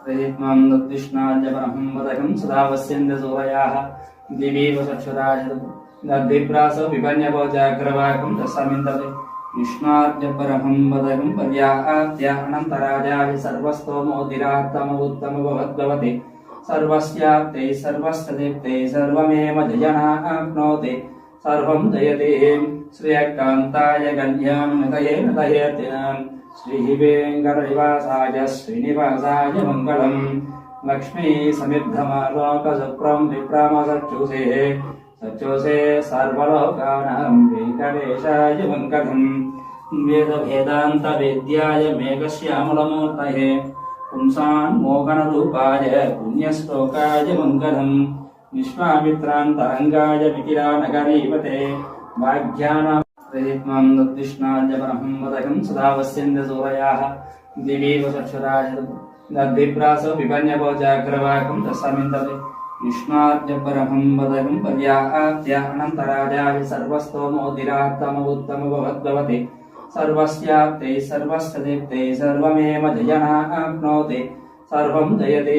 प्रयत्नं दद्विष्णाद्य परमं वदकं सदा वस्यन्ते सूरयाः दिवीव चक्षुराजतु दद्विप्रासो विपन्यभोजाग्रवाकं तस्समिन्दते विष्णाद्य परमं वदकं पर्याप्त्य अनन्तराजाय सर्वस्तोमोदिरात्तमोत्तमभवद्भवति सर्वस्याप्ते सर्वस्तदीप्ते सर्वमेव जयनाप्नोति सर्वं जयते श्रियकान्ताय गण्यान्नतये नतयेतिनाम् श्रीवेङ्कटनिवासाय श्रीनिवासाय मङ्गलम् लक्ष्मी समिद्धमालोकसुप्रं विप्रामसच्युषे सच्युषे सर्वलोकानां वेङ्कटेशाय मङ्गलम् वेदभेदान्तवेद्याय मेघश्यामलमूर्तये पुंसान्मोहनरूपाय पुण्यश्लोकाय मङ्गलम् विश्वामित्रान्तरङ्गाय विकिरानगरीपते वाग्यानां प्रयत्नं दद्विष्णाद्य परमं वदकं सदा वस्यन्ते सूरयाः दिवीव चक्षुराजतु दद्विप्रासो विपन्यभोजाग्रवाकं तस्समिन्दते विष्णाद्य परमं वदकं पर्याप्त्य अनन्तराजाय सर्वस्तोमोदिरात्तमोत्तमभवद्भवति सर्वस्याप्ते सर्वस्तदीप्ते सर्वमेव जयनाप्नोति सर्वं जयते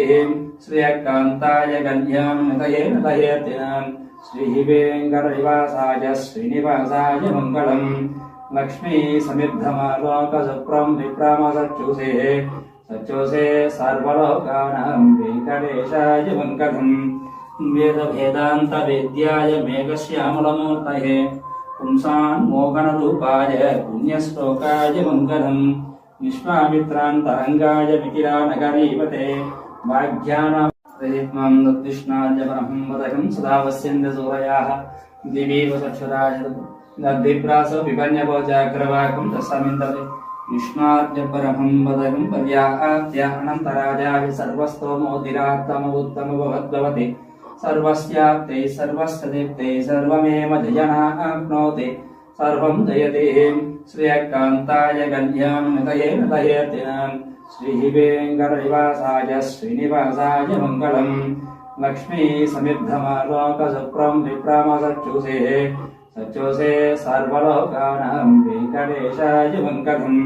श्रियकान्ताय गण्यान्नतये नतयेतिनाम् श्रीवेङ्कटनिवासाय श्रीनिवासाय मङ्गलम् लक्ष्मी समिद्धमालोकसुप्रं विप्रामसच्युषे सच्युषे सर्वलोकानां वेङ्कटेशाय मङ्गलम् वेदभेदान्तवेद्याय मेघश्यामलमूर्तये पुंसान्मोहनरूपाय पुण्यश्लोकाय मङ्गलम् विश्वामित्रान्तरङ्गाय विकिरानगरीपते वाग्यानां प्रयत्नं दद्विष्णाद्य परमं वदकं सदा वस्यन्ते सूरयाः दिवीव चक्षुराजतु दद्विप्रासो विपन्यभोजाग्रवाकं तस्समिन्दते विष्णाद्य परमं वदकं पर्याप्त्य अनन्तराजाय सर्वस्तोमोदिरात्तमोत्तमभवद्भवति सर्वस्याप्ते सर्वस्तदीप्ते सर्वमेव जयनाप्नोति सर्वं जयते श्रियकान्ताय गण्यान्नतये नतयेतिनाम् श्रीवेङ्कटनिवासाय श्रीनिवासाय मङ्गलम् लक्ष्मी समिद्धमालोकसुप्रं विप्रामसच्युषे सच्युषे सर्वलोकानां वेङ्कटेशाय मङ्गलम्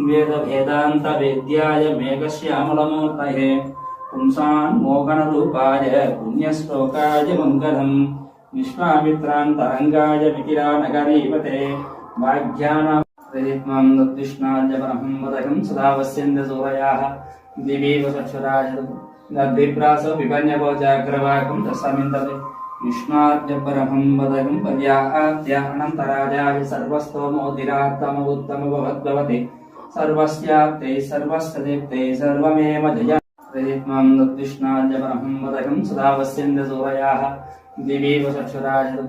वेदभेदान्तवेद्याय मेघश्यामलमूर्तये पुंसान्मोहनरूपाय पुण्यश्लोकाय मङ्गलम् विश्वामित्रान्तरङ्गाय विकिरानगरीपते वाग्यानां प्रयत्नं दद्विष्णाद्य परमं वदकं सदा वस्यन्ते सूरयाः दिवीव चक्षुराजतु दद्विप्रासो विपन्यभोजाग्रवाकं तस्समिन्दते विष्णाद्य परमं वदकं पर्याप्त्य अनन्तराजाय सर्वस्तोमोदिरात्तमोत्तमभवद्भवति सर्वस्याप्ते सर्वस्तदीप्ते सर्वमेव जय प्रयत्नं दद्विष्णाद्य परमं वदकं सदा वस्यन्ते सूरयाः दिवीव चक्षुराजतु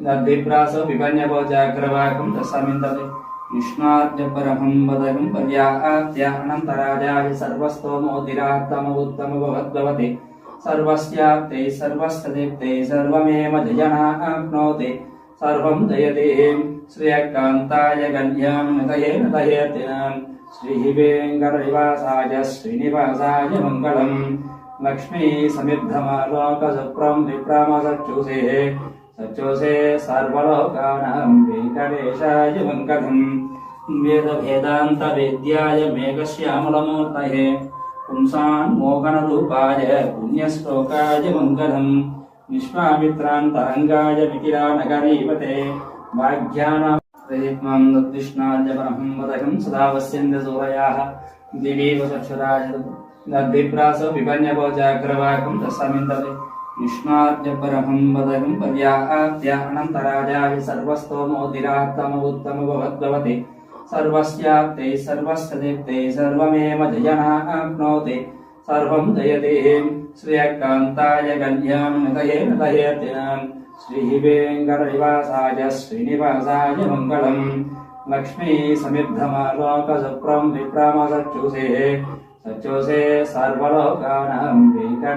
दद्विप्रासो विपन्यभोजाग्रवाकं तस्समिन्दते विष्णाद्य परमं वदकं पर्याप्त्य अनन्तराजाय सर्वस्तोमोदिरात्तमोत्तमभवद्भवति सर्वस्याप्ते सर्वस्तदीप्ते सर्वमेव जयनाप्नोति सर्वं जयते श्रियकान्ताय गण्यान्नतये नतयेतिनाम् श्रीवेङ्कटनिवासाय श्रीनिवासाय मङ्गलम् लक्ष्मी समिद्धमालोकसुप्रं विप्रामसच्युषे सच्युषे सर्वलोकानां वेङ्कटेशाय मङ्गलम् वेदभेदान्तवेद्याय मेघश्यामलमूर्तये पुंसान्मोहनरूपाय पुण्यश्लोकाय मङ्गलम् विश्वामित्रान्तरङ्गाय विकिरानगरीपते वाग्यानां प्रयत्नं दद्विष्णाद्य परमं वदकं सदा वस्यन्ते सूरयाः दिवीव चक्षुराजतु दद्विप्रासो विपन्यभोजाग्रवाकं तस्समिन्दते विष्णाद्य परमं वदकं पर्याप्त्य अनन्तराजाय सर्वस्तोमोदिरात्तमोत्तमभवद्भवति सर्वस्याप्ते सर्वस्तदीप्ते सर्वमेव जयनाप्नोति सर्वं जयते श्रियकान्ताय गण्यान्नतये नतयेतिनाम् श्रीवेङ्कटनिवासाय श्रीनिवासाय मङ्गलम् लक्ष्मी समिद्धमालोकसुप्रं विप्रामसच्युषे सच्युषे सर्वलोकानां वेङ्कटे